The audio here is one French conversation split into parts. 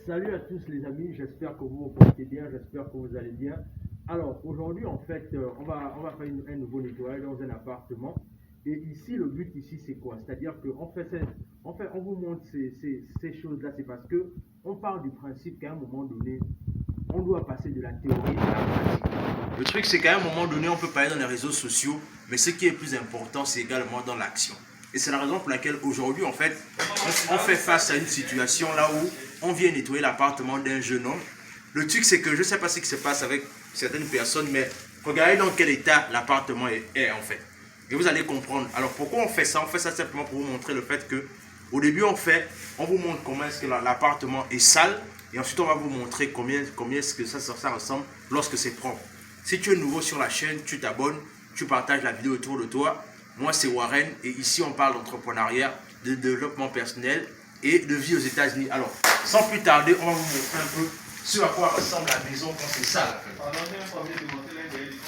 Salut à tous les amis, j'espère que vous vous portez bien, j'espère que vous allez bien. Alors aujourd'hui en fait, on va faire un nouveau nettoyage dans un appartement. Et ici, le but ici c'est quoi? C'est-à-dire on vous montre ces choses-là, c'est parce que on part du principe qu'à un moment donné, on doit passer de la théorie à la pratique. Le truc c'est qu'à un moment donné, on peut parler dans les réseaux sociaux, mais ce qui est plus important, c'est également dans l'action. Et c'est la raison pour laquelle aujourd'hui, en fait, on fait face à une situation là où on vient nettoyer l'appartement d'un jeune homme. Le truc, c'est que je ne sais pas ce qui se passe avec certaines personnes, mais regardez dans quel état l'appartement est en fait. Et vous allez comprendre. Alors pourquoi on fait ça? On fait ça simplement pour vous montrer le fait que, au début, on vous montre comment est-ce que l'appartement est sale, et ensuite on va vous montrer combien est-ce que ça ressemble lorsque c'est propre. Si tu es nouveau sur la chaîne, tu t'abonnes, tu partages la vidéo autour de toi. Moi, c'est Warren et ici, on parle d'entrepreneuriat, de développement personnel et de vie aux États-Unis. Alors, sans plus tarder, on va vous montrer un peu ce à quoi ressemble la maison quand c'est sale.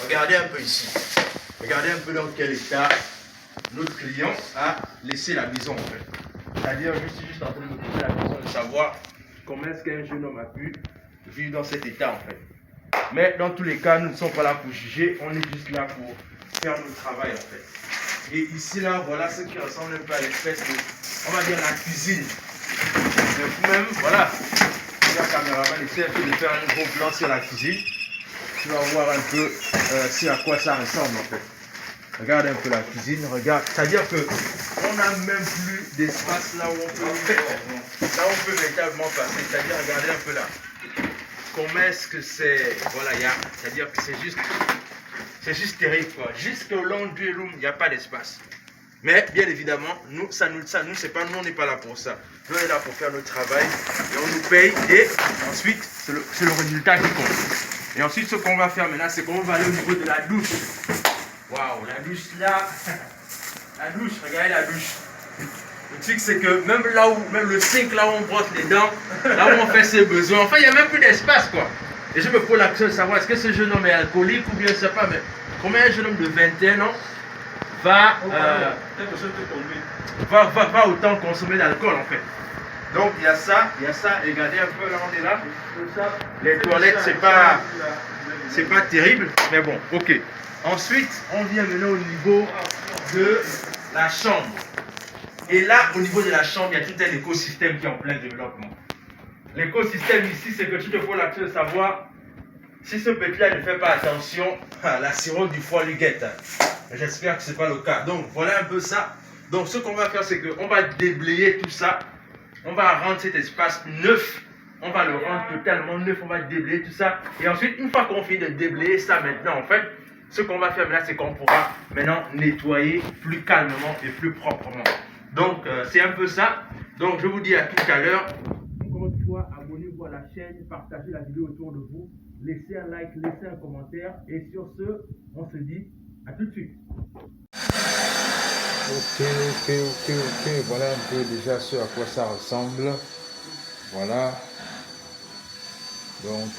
Regardez un peu ici. Regardez un peu dans quel état notre client a laissé la maison en fait. C'est-à-dire, je suis juste en train de me poser la question de savoir comment est-ce qu'un jeune homme a pu vivre dans cet état en fait. Mais dans tous les cas, nous ne sommes pas là pour juger, on est juste là pour faire notre travail en fait. Et ici, là, voilà ce qui ressemble un peu à l'espèce de, on va dire, la cuisine. Mais vous-même, voilà, la caméraman essaie un peu de faire un gros plan sur la cuisine. Tu vas voir un peu à quoi ça ressemble, en fait. Regarde un peu la cuisine, regarde. C'est-à-dire qu'on n'a même plus d'espace là où on peut véritablement passer. C'est-à-dire, regardez un peu là. Comment est-ce que c'est, voilà, c'est-à-dire que c'est juste terrible quoi. Jusqu'au laundry room, il n'y a pas d'espace. Mais bien évidemment, nous, c'est pas nous, on n'est pas là pour ça. Nous, on est là pour faire notre travail et on nous paye et ensuite, c'est le résultat qui compte. Et ensuite, ce qu'on va faire maintenant, c'est qu'on va aller au niveau de la douche. Waouh, la douche là, la douche, regardez la douche. Le truc, c'est que même le sink là où on brosse les dents, là où on fait ses besoins, enfin, il n'y a même plus d'espace quoi. Et je me pose la question de savoir est-ce que ce jeune homme est alcoolique ou bien je ne sais pas, mais combien un jeune homme de 21 ans va autant consommer d'alcool en fait. Donc il y a ça, regardez un peu là, on est là. Les toilettes, c'est pas terrible, mais bon, ok. Ensuite, on vient maintenant au niveau de la chambre. Et là, au niveau de la chambre, il y a tout un écosystème qui est en plein développement. L'écosystème ici, c'est que tu te poses la question de savoir si ce petit-là ne fait pas attention, la cirrhose du foie lui guette. J'espère que ce n'est pas le cas. Donc, voilà un peu ça. Donc, ce qu'on va faire, c'est qu'on va déblayer tout ça. On va rendre cet espace neuf. On va le rendre totalement neuf. On va déblayer tout ça. Et ensuite, une fois qu'on finit de déblayer ça maintenant, en fait, ce qu'on va faire maintenant, c'est qu'on pourra maintenant nettoyer plus calmement et plus proprement. Donc, c'est un peu ça. Donc, je vous dis à tout à l'heure. Encore une fois, abonnez-vous à la chaîne, partagez la vidéo autour de vous, laissez un like, laissez un commentaire. Et sur ce, on se dit à tout de suite. Ok. Voilà un peu déjà ce à quoi ça ressemble. Voilà. Donc,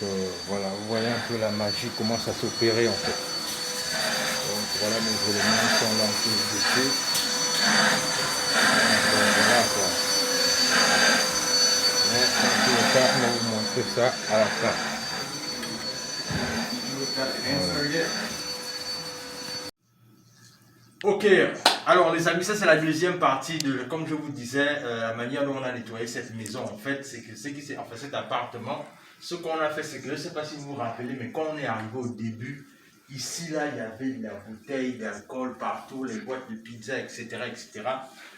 voilà, vous voyez un peu la magie commence à s'opérer en fait. Donc, voilà, mes éléments sont là en train de dessus. Voilà quoi. Mais dans tous les cas, on va vous montrer ça à la fin. Ok, alors les amis, ça c'est la deuxième partie de, comme je vous disais, la manière dont on a nettoyé cette maison en fait, c'est que cet appartement, ce qu'on a fait c'est que, je ne sais pas si vous vous rappelez, mais quand on est arrivé au début, ici là, il y avait de la bouteille d'alcool partout, les boîtes de pizza, etc.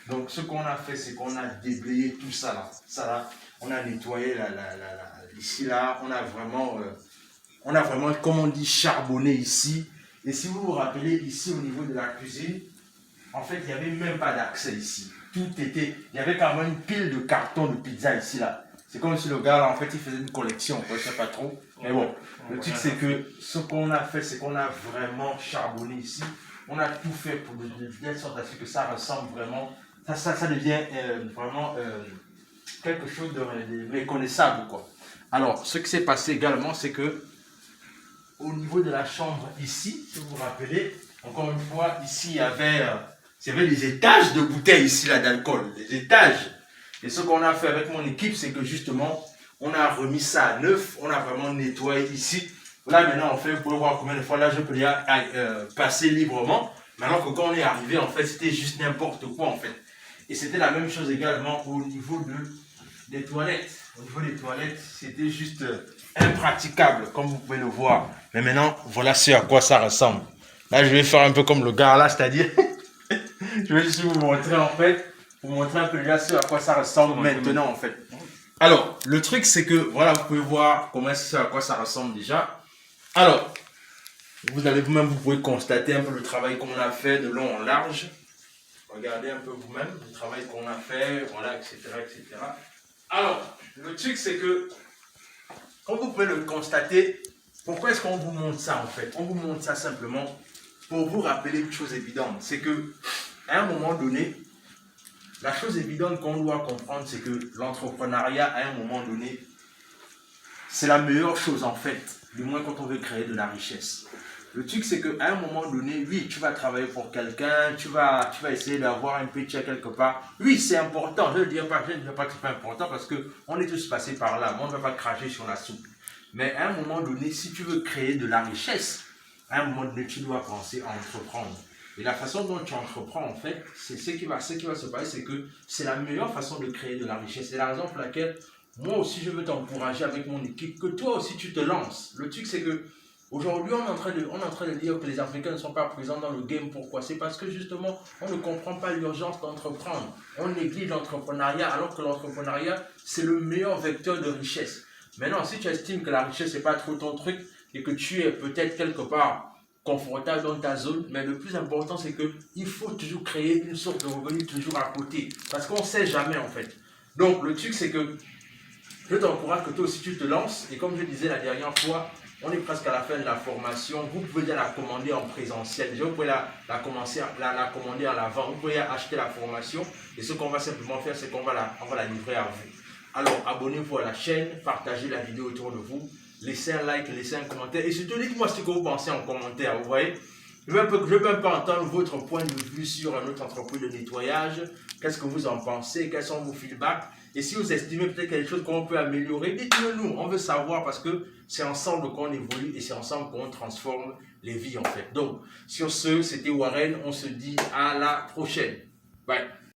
Donc ce qu'on a fait c'est qu'on a déblayé tout ça là, on a nettoyé ici là, on a vraiment, comme on dit, charbonné ici. Et si vous vous rappelez, ici au niveau de la cuisine, en fait, il n'y avait même pas d'accès ici. Il y avait quand même une pile de cartons de pizza ici, là. C'est comme si le gars, là, en fait, il faisait une collection, je ne sais pas trop. Mais bon, le truc, c'est que ce qu'on a fait, c'est qu'on a vraiment charbonné ici. On a tout fait pour de telle sorte à ce que ça ressemble vraiment, ça devient vraiment quelque chose de reconnaissable, quoi. Alors, ce qui s'est passé également, c'est que au niveau de la chambre ici, si vous vous rappelez, encore une fois, ici il y avait des étages de bouteilles ici là d'alcool, des étages. Et ce qu'on a fait avec mon équipe, c'est que justement, On a remis ça à neuf. On a vraiment nettoyé ici. Là, maintenant, en fait, vous pouvez voir combien de fois là, je peux déjà passer librement. Alors que quand on est arrivé, en fait, c'était juste n'importe quoi, en fait. Et c'était la même chose également au niveau des toilettes. Au niveau des toilettes, c'était juste impraticable, comme vous pouvez le voir. Mais maintenant, voilà ce à quoi ça ressemble. Là, je vais faire un peu comme le gars là, c'est-à-dire, je vais juste vous montrer, en fait, vous montrer un peu déjà ce à quoi ça ressemble maintenant, en fait. Alors, le truc, c'est que, voilà, vous pouvez voir comment ce à quoi ça ressemble déjà. Alors, vous allez vous-même, vous pouvez constater un peu le travail qu'on a fait de long en large. Regardez un peu vous-même le travail qu'on a fait, voilà, etc., etc. Alors, le truc, c'est que, comme vous pouvez le constater, pourquoi est-ce qu'on vous montre ça, en fait? On vous montre ça simplement pour vous rappeler une chose évidente. C'est que, à un moment donné, la chose évidente qu'on doit comprendre, c'est que l'entrepreneuriat, à un moment donné, c'est la meilleure chose, en fait, du moins quand on veut créer de la richesse. Le truc, c'est qu'à un moment donné, oui, tu vas travailler pour quelqu'un, tu vas essayer d'avoir un petit quelque part. Oui, c'est important. Je ne dis pas que ce n'est pas important parce qu'on est tous passés par là. Moi, on ne va pas cracher sur la soupe. Mais à un moment donné, si tu veux créer de la richesse, à un moment donné, tu dois penser à entreprendre. Et la façon dont tu entreprends, en fait, c'est ce qui va se passer, c'est que c'est la meilleure façon de créer de la richesse. C'est la raison pour laquelle, moi aussi, je veux t'encourager avec mon équipe, que toi aussi, tu te lances. Le truc, c'est que aujourd'hui, on est en train de dire que les Africains ne sont pas présents dans le game. Pourquoi? C'est parce que justement, on ne comprend pas l'urgence d'entreprendre. On néglige l'entrepreneuriat, alors que l'entrepreneuriat, c'est le meilleur vecteur de richesse. Maintenant, si tu estimes que la richesse n'est pas trop ton truc et que tu es peut-être quelque part confortable dans ta zone, mais le plus important, c'est qu'il faut toujours créer une sorte de revenu toujours à côté. Parce qu'on ne sait jamais, en fait. Donc, le truc, c'est que je t'encourage que toi aussi, tu te lances. Et comme je disais la dernière fois, on est presque à la fin de la formation. Vous pouvez déjà la commander en présentiel. Déjà, vous pouvez la commander à l'avant. Vous pouvez acheter la formation. Et ce qu'on va simplement faire, c'est qu'on va la livrer à vous. Alors, abonnez-vous à la chaîne, partagez la vidéo autour de vous, laissez un like, laissez un commentaire. Et surtout, dites-moi ce que vous pensez en commentaire. Vous voyez, je veux un peu entendre votre point de vue sur notre entreprise de nettoyage. Qu'est-ce que vous en pensez? Quels sont vos feedbacks? Et si vous estimez peut-être quelque chose qu'on peut améliorer, dites-le nous. On veut savoir parce que c'est ensemble qu'on évolue et c'est ensemble qu'on transforme les vies en fait. Donc, sur ce, c'était Warren. On se dit à la prochaine. Bye.